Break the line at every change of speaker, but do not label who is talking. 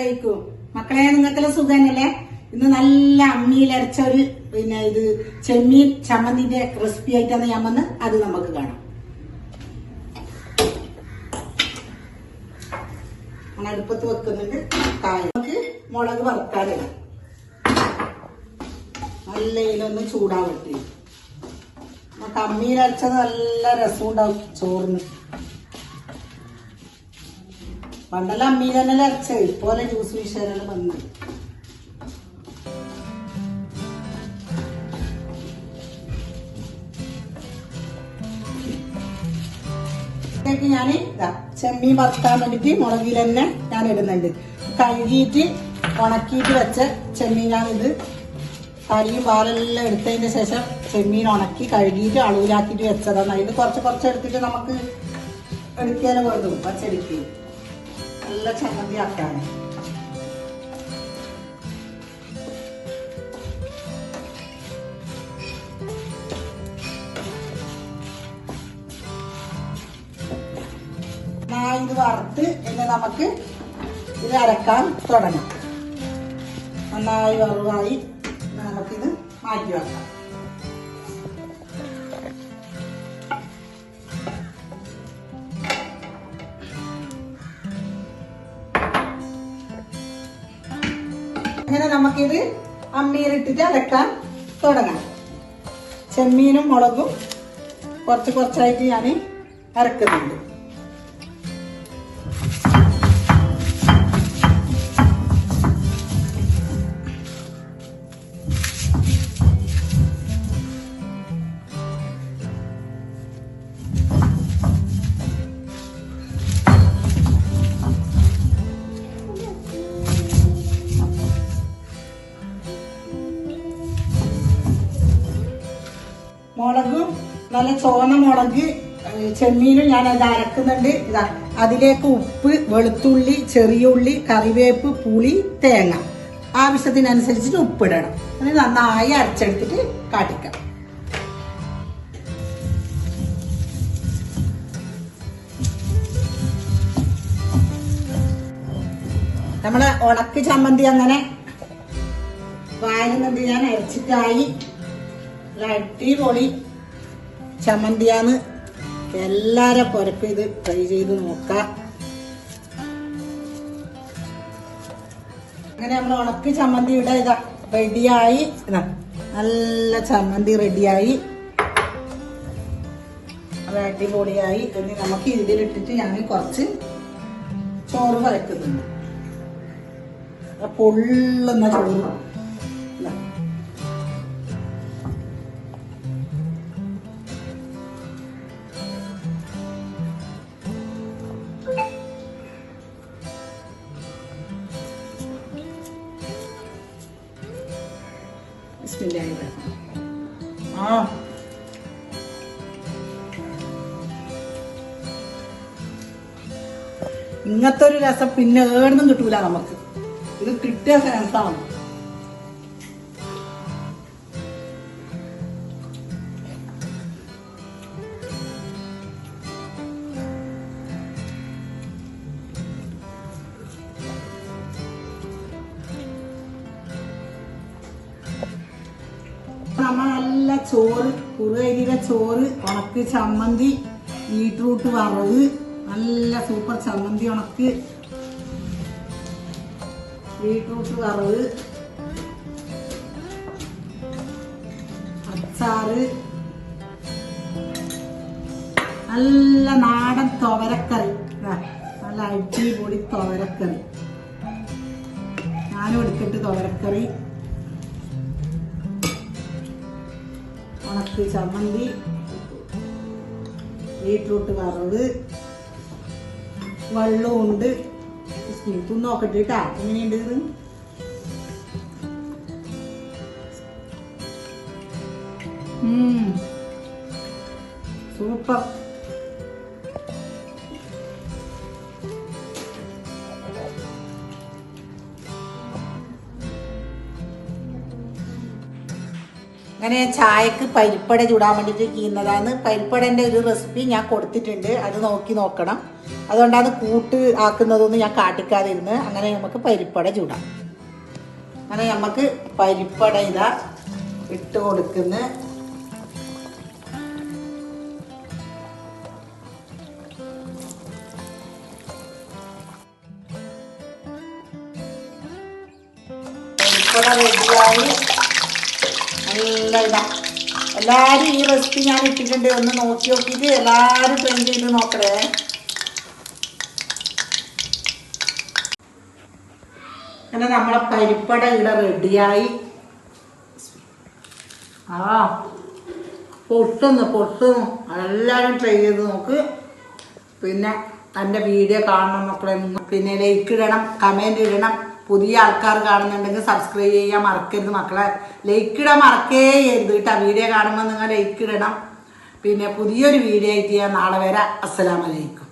കഴിക്കും മക്കളെ, നിങ്ങൾക്കെല്ലാം സുഖന്നല്ലേ? ഇന്ന് നല്ല അമ്മിയിലരച്ച ഒരു ഇത് ചെമ്മീൻ ചമ്മന്തിന്റെ റെസിപ്പി ആയിട്ടാണ് ഞാൻ വന്ന് അത് നമുക്ക് കാണാം. അങ്ങനെ അടുപ്പത്ത് വെക്കുന്നുണ്ട്. നമുക്ക് മുളക് വറുക്കാറില്ല, നല്ല ഇതിലൊന്ന് ചൂടാവട്ടെ. നമുക്ക് അമ്മിയിലരച്ചത് നല്ല രസം ഉണ്ടാവും ചോറിന്. പണ്ടെല്ലാം അമ്മീ തന്നെ അരച്ചത്, ഇപ്പോലെ ജ്യൂസ് വിഷയം വന്നത്. ഇതിലേക്ക് ഞാൻ ചെമ്മീൻ വറുക്കാൻ വേണ്ടിട്ട് മുളകിൽ തന്നെ ഞാൻ ഇടുന്നുണ്ട്. കഴുകിയിട്ട് ഉണക്കിയിട്ട് വെച്ച ചെമ്മീനാണിത്. തലയും പാലെല്ലാം എടുത്തതിന് ശേഷം ചെമ്മീൻ ഉണക്കി കഴുകിയിട്ട് അളവിലാക്കിയിട്ട് വെച്ചതാണ്. അതിന് കുറച്ച് എടുത്തിട്ട് നമുക്ക് എടുക്കാനും വേണ്ടു പച്ചടിക്ക് നല്ല ചമ്മന്തി ആക്കാൻ. ഇത് വറുത്ത് ഇനി നമുക്ക് ഇത് അരക്കാൻ തുടങ്ങാം. നന്നായി വറുവായി നമുക്കിത് മാറ്റി വെക്കാം. അങ്ങനെ നമുക്കിത് അമ്മിയിലിട്ടിട്ട് അരക്കാൻ തുടങ്ങാം. ചെമ്മീനും മുളകും കുറച്ചായിട്ട് ഞാൻ അരക്കുന്നുണ്ട്. മുളകും നല്ല ചുവന്ന മുളക് ചെമ്മീനും ഞാൻ അത് അരക്കുന്നുണ്ട്. ഇതാ അതിലേക്ക് ഉപ്പ്, വെളുത്തുള്ളി, ചെറിയ ഉള്ളി, കറിവേപ്പ്, പുളി, തേങ്ങ ആവശ്യത്തിനനുസരിച്ചിട്ട് ഉപ്പിടണം. അത് നന്നായി അരച്ചെടുത്തിട്ട് കാട്ടിക്കാം. നമ്മളെ ഉണക്ക് ചമ്മന്തി അങ്ങനെ വായുന്നുണ്ട്. ഞാൻ അരച്ചിട്ടായി. അടിപൊളി ചമ്മന്തിയാന്ന്. എല്ലാരും പുരക്കും ഇത് ട്രൈ ചെയ്ത് നോക്കാം. അങ്ങനെ നമ്മൾ ഉണക്ക് ചമ്മന്തി ഇവിടെ ഇതാ റെഡിയായി. നല്ല ചമ്മന്തി റെഡിയായി, അത് അടിപൊളിയായി. ഇനി നമുക്ക് ഇതിലിട്ടിട്ട് ഞാൻ കുറച്ച് ചോറ് വരക്കുന്നുണ്ട്. പൊള്ളുന്ന ചോറ്. ഇങ്ങനത്തെ ഒരു രസം പിന്നെ ഏടുന്നും കിട്ടൂല നമുക്ക്. ഇത് കിട്ടിയ രസമാണ്. നല്ല ചോറ്, കുറുകരിയുടെ ചോറ്, ഉണക്ക് ചമ്മന്തി, ബീട്രൂട്ട് വറവ്, നല്ല സൂപ്പർ ചമ്മന്തി, ഉണക്ക് ബീട്രൂട്ട് വറവ്, അച്ചാറ്, നല്ല നാടൻ തുവരക്കറി, നല്ല അടിപൊളി തുവരക്കറി. ഞാനും എടുത്തിട്ട് തുവരക്കറി, ഉണക്ക് ചമ്മന്തി, ബീട്രൂട്ട് വറവ്, വെള്ളവും ഉണ്ട്. നോക്കട്ടെ കേട്ടാ എങ്ങനെയുണ്ട് ഇത്. സൂപ്പർ. അങ്ങനെ ചായക്ക് പരിപ്പട ചൂടാൻ വേണ്ടിയിട്ട് ചെയ്യുന്നതാണ്. പരിപ്പടൻ്റെ ഒരു റെസിപ്പി ഞാൻ കൊടുത്തിട്ടുണ്ട്, അത് നോക്കണം. അതുകൊണ്ടാണ് കൂട്ട് ആക്കുന്നതൊന്നും ഞാൻ കാട്ടിക്കാതിരുന്ന്. അങ്ങനെ നമുക്ക് പരിപ്പട ചൂടാം. അങ്ങനെ നമുക്ക് പരിപ്പട ഇതാ ഇട്ട് കൊടുക്കുന്നു. പരിപ്പട റെഡിയായി. നല്ല ഇതാ. എല്ലാവരും ഈ റെസിപ്പി ഞാൻ ഇട്ടിട്ടുണ്ട്, ഒന്ന് നോക്കി നോക്കിയിട്ട് എല്ലാവരും ട്രൈ ചെയ്ത് നോക്കണേ. അങ്ങനെ നമ്മളെ പരിപ്പട ഇവിടെ റെഡിയായി. പൊട്ടുന്നു. എല്ലാവരും ട്രൈ ചെയ്ത് നോക്ക്. പിന്നെ എൻ്റെ വീഡിയോ കാണണം മക്കളെ. പിന്നെ ലൈക്ക് ഇടണം, കമൻറ്റ് ഇടണം. പുതിയ ആൾക്കാർ കാണുന്നുണ്ടെങ്കിൽ സബ്സ്ക്രൈബ് ചെയ്യാൻ മറക്കരുത് മക്കളെ. ലൈക്ക് ഇടാൻ മറക്കേയരുത് കേട്ടോ. വീഡിയോ കാണുമ്പോൾ നിങ്ങൾ ലൈക്ക് ഇടണം. പിന്നെ പുതിയൊരു വീഡിയോ ആയിട്ട് ഞാൻ നാളെ വരാം. അസ്സലാമു അലൈക്കും.